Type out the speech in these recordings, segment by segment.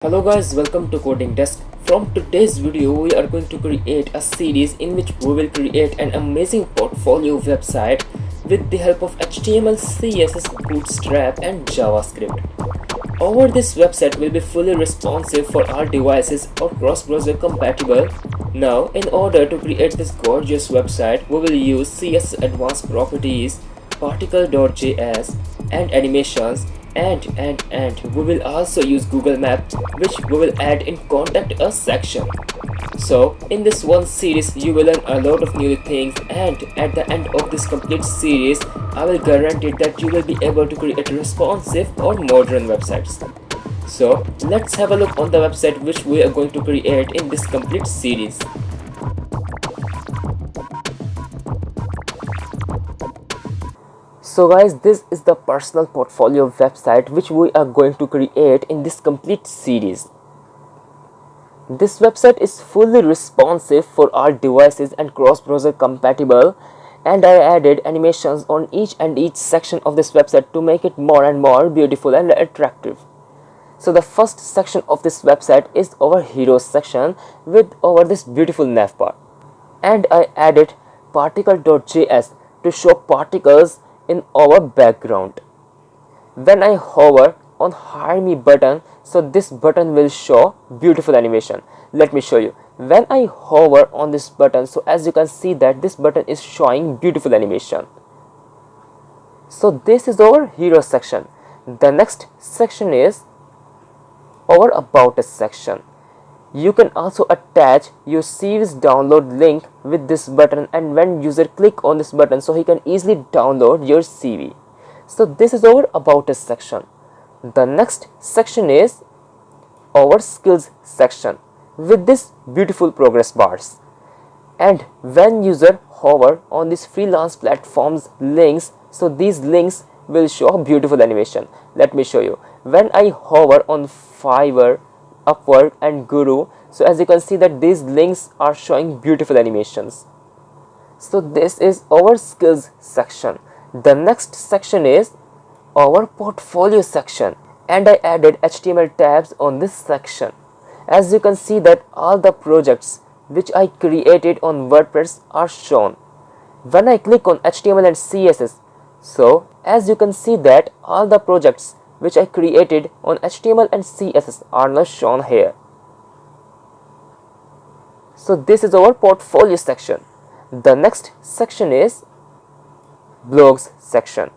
Hello guys, welcome to Coding Desk. From today's video, we are going to create a series in which we will create an amazing portfolio website with the help of HTML, CSS, Bootstrap and JavaScript. This website will be fully responsive for all devices or cross-browser compatible. Now, in order to create this gorgeous website, we will use CSS Advanced Properties, Particles.js and animations and we will also use Google Maps, which we will add in Contact Us section. So in this one series you will learn a lot of new things, and at the end of this complete series I will guarantee that you will be able to create responsive or modern websites. So let's have a look on the website which we are going to create in this complete series. So guys, this is the personal portfolio website which we are going to create in this complete series. This website is fully responsive for all devices and cross-browser compatible, and I added animations on each section of this website to make it more and more beautiful and attractive. So the first section of this website is our heroes section with this beautiful navbar, and I added Particles.js to show particles in our background. When I hover on hire me button, so this button will show beautiful animation. Let me show you. When I hover on this button, so as you can see that this button is showing beautiful animation. So this is our hero section. The next section is our about us section. You can also attach your CV's download link with this button, and when user click on this button, so he can easily download your CV. So this is our about us section. The next section is our skills section with this beautiful progress bars, and when user hover on this freelance platforms links, so these links will show beautiful animation. Let me show you. When I hover on Fiverr, Upwork and Guru, so as you can see that these links are showing beautiful animations. So this is our skills section. The next section is our portfolio section, and I added HTML tabs on this section. As you can see that all the projects which I created on WordPress are shown. When I click on HTML and CSS, so as you can see that all the projects which I created on HTML and CSS are now shown here. So this is our portfolio section. The next section is blogs section,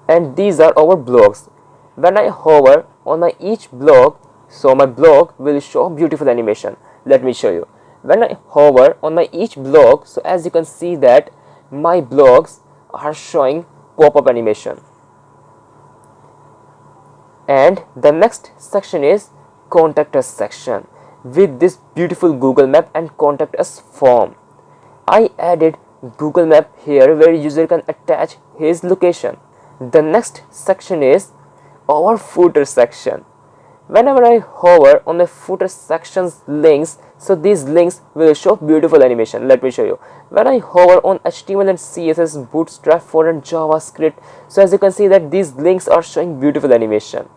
and these are our blogs. When I hover on each blog, so my blog will show beautiful animation. Let me show you. When I hover on each blog, so as you can see that my blogs are showing pop-up animation. And the next section is Contact Us section with this beautiful Google Map and Contact Us form. I added Google Map here where user can attach his location. The next section is our footer section. Whenever I hover on the footer section's links, so these links will show beautiful animation. Let me show you. When I hover on HTML and CSS, Bootstrap 4 and JavaScript, so as you can see that these links are showing beautiful animation.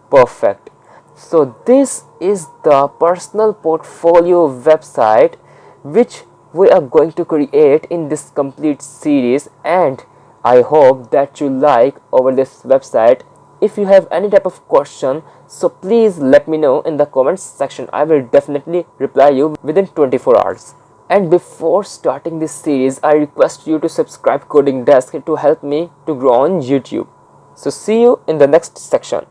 Perfect. So this is the personal portfolio website which we are going to create in this complete series, and I hope that you like this website. If you have any type of question, so please let me know in the comments section. I will definitely reply you within 24 hours. And before starting this series, I request you to subscribe Coding Desk to help me to grow on YouTube. So see you in the next section.